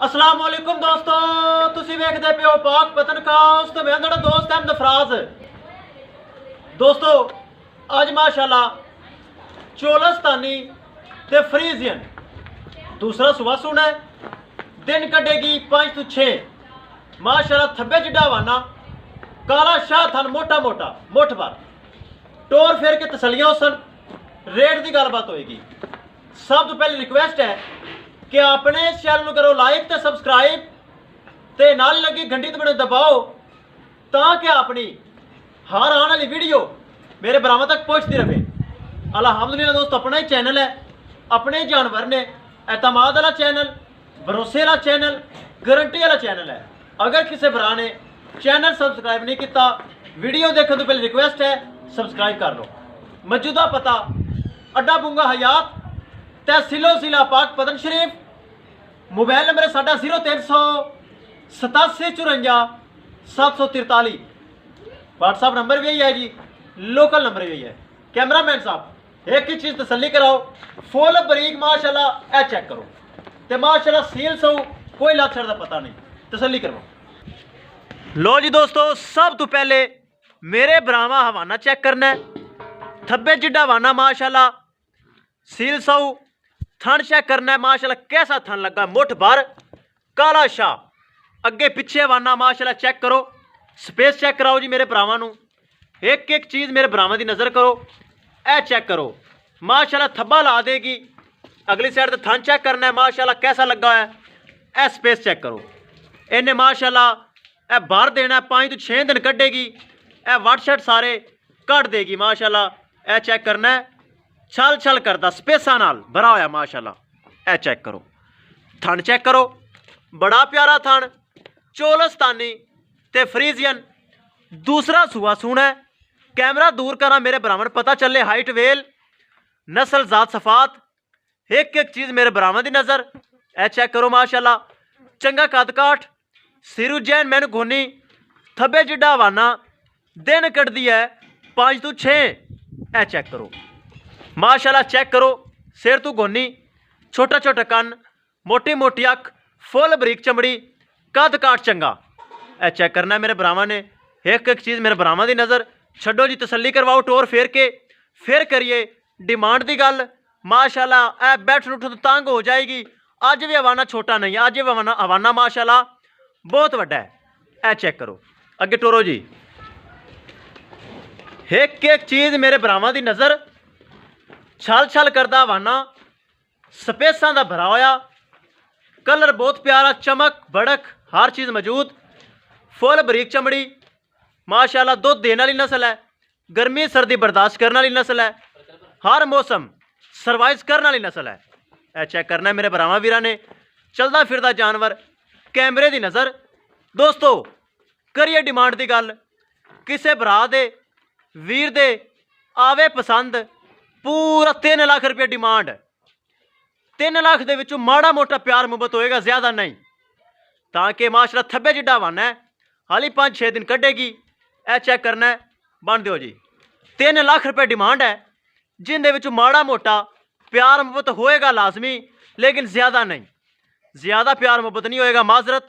अस्सलाम वालेकुम दोस्तों, तुसी वेखदे पियो पाक पतनकास्ट ते मैं तुहाडा दोस्त अहमद फराज। दोस्तों अज माशाल्लाह चोलस्तानी ते फ्रीजियन दूसरा सुबह सुना है, दिन कटेगी 5 तो 6। माशाल्लाह थब्बे जिड्डा वाना काला शाह थन मोटा मोटा मुठ भर टोर फेर के तसलियां सन। रेट की गलबात होएगी। सब तो पहले रिक्वेस्ट है कि अपने चैनल करो लाइक तो सबसक्राइब ते नाल लगी घंटी तो बने दबाओ ताकि अपनी हर आने वाली वीडियो मेरे बराबर तक पहुंचती रहे। अल्हम्दुलिल्लाह दोस्तों, अपना ही चैनल है, अपने ही जानवर ने, एतमाद वाला चैनल, भरोसे वाला चैनल, गारंटी वाला चैनल है। अगर किसी भरा ने चैनल सबसक्राइब नहीं किया, वीडियो देखने तो पहले रिक्वेस्ट है सबसक्राइब कर लो। मौजूदा पता अड्डा बुंगा हयात तहसीलो जिला पाक पतन शरीफ। मोबाइल नंबर है साडा 0387 व्हाट्सअप नंबर भी यही है जी, लोकल नंबर भी यही है। कैमरामैन साहब एक ही चीज़ तसल्ली कराओ, फुल बरीक माशाल्लाह ए चेक करो तो माशाल्लाह सील सो कोई लक्षण का पता नहीं, तसल्ली करो। लो जी दोस्तों, सब तो पहले मेरे ब्राह्मा हवाना चेक करना है। थब्बे जिड्डा हवाना माशाल्लाह सील सौ। थन चेक करना है माशाल्लाह कैसा थन लगा, मुठ भर काला शाह। अगे पिछे हवाना माशाल्लाह चेक करो, स्पेस चेक कराओ जी मेरे भरावां नूं। एक एक चीज़ मेरे भरावां की नज़र करो, ए चेक करो माशाल्लाह थब्बा ला देगी। अगली साइड तो थन चेक करना है माशाल्लाह कैसा लगा है, ए स्पेस चेक करो। इन्हें माशाल्लाह ए बाहर देना 5 तो 6 दिन कटेगी, ए वट शट सारे कट देगी माशाल्लाह। ए चेक करना है छल छल करता स्पेसा नाल भरा होया माशाल्लाह। ए चेक करो, थन चेक करो, बड़ा प्यारा थन चोलस्तानी ते फ्रीजियन दूसरा सूआ सूना है। कैमरा दूर करा मेरे बराबर पता चले हाइट वेल नस्ल जात सफात एक एक चीज़ मेरे बराबर की नज़र। ए चेक करो माशाल्लाह चंगा कद काठ सिरू जैन मैन घोनी थब्बे जिड्डा हवाना दिन कटदी है 5 तो 6। ए चेक करो माशाल्लाह, चेक करो सिर तू घोनी, छोटा छोटा कन, मोटी मोटी अख, फुल बरीक चमड़ी, कद काठ चंगा। ए चेक करना है मेरे भरावां ने, एक एक चीज़ मेरे भरावां की नज़र। छड्डो जी तसल्ली करवाओ टोर फेर के, फिर करिए डिमांड की गल। माशाल्लाह ए बैठ उठ तो तंग हो जाएगी। अज भी हवाना छोटा नहीं है, अज भी हवाना माशाल्लाह बहुत वड्डा है। ए चेक करो, अगे टोरो जी। एक एक चीज़ मेरे भरावां की नज़र। छल छल करदा हवाना स्पेसा का भरा होया, कलर बहुत प्यारा, चमक भड़क हर चीज़ मौजूद, फुल बरीक चमड़ी माशाल्लाह। दुध देने वाली नस्ल है, गर्मी सर्दी बर्दाश्त करने वाली नस्ल है, हर मौसम सर्वाइव करने वाली नस्ल है। ए चेक करना है मेरे भरावां वीरां ने, चलदा फिरदा जानवर, कैमरे की नज़र। दोस्तों करिए डिमांड की गल, किसे भरा दे वीर दे आवे पसंद, पूरा 3 लाख रुपये डिमांड। 3 लाख दे विचों माड़ा मोटा प्यार मुहब्बत होएगा, ज़्यादा नहीं, ताकि माशाल्लाह थब्बे जिड्डा हवाना है, हाली 5-6 दिन कटेगी। ए चेक करना है, बन दो जी। 3 लाख रुपये डिमांड है, जिंदे विचों माड़ा मोटा प्यार मुहब्बत होएगा लाजमी, लेकिन ज़्यादा नहीं, ज़्यादा प्यार मुहब्बत नहीं होएगा, माजरत।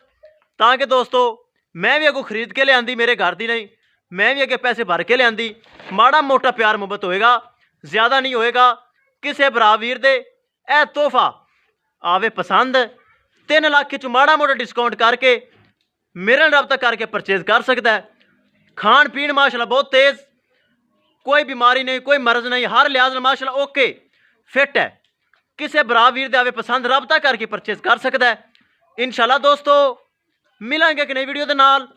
ताकि दोस्तों मैं भी अगों खरीद के ले आंदी, मेरे घर दी नहीं, मैं भी अगे पैसे भर के ले आंदी। माड़ा मोटा प्यार मुहब्बत होएगा, ज़्यादा नहीं होएगा। किसे भरा वीर दे ए तोहफा आवे पसंद, 3 लाख चो माड़ा मोटा डिस्काउंट करके मेरे नाल रब्ता करके परचेज कर सकता है। खान पीन माशाल्लाह बहुत तेज़, कोई बीमारी नहीं, कोई मर्ज नहीं, हर लिहाज माशाल्लाह ओके फिट है। किसे भरा वीर दे आवे पसंद रब्ता करके परचेज कर सकता है। इंशाल्लाह दोस्तों मिलेंगे एक नई वीडियो के नाल।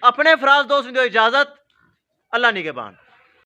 अपने फराज दोस्त को इजाज़त, अल्लाह निगहबान।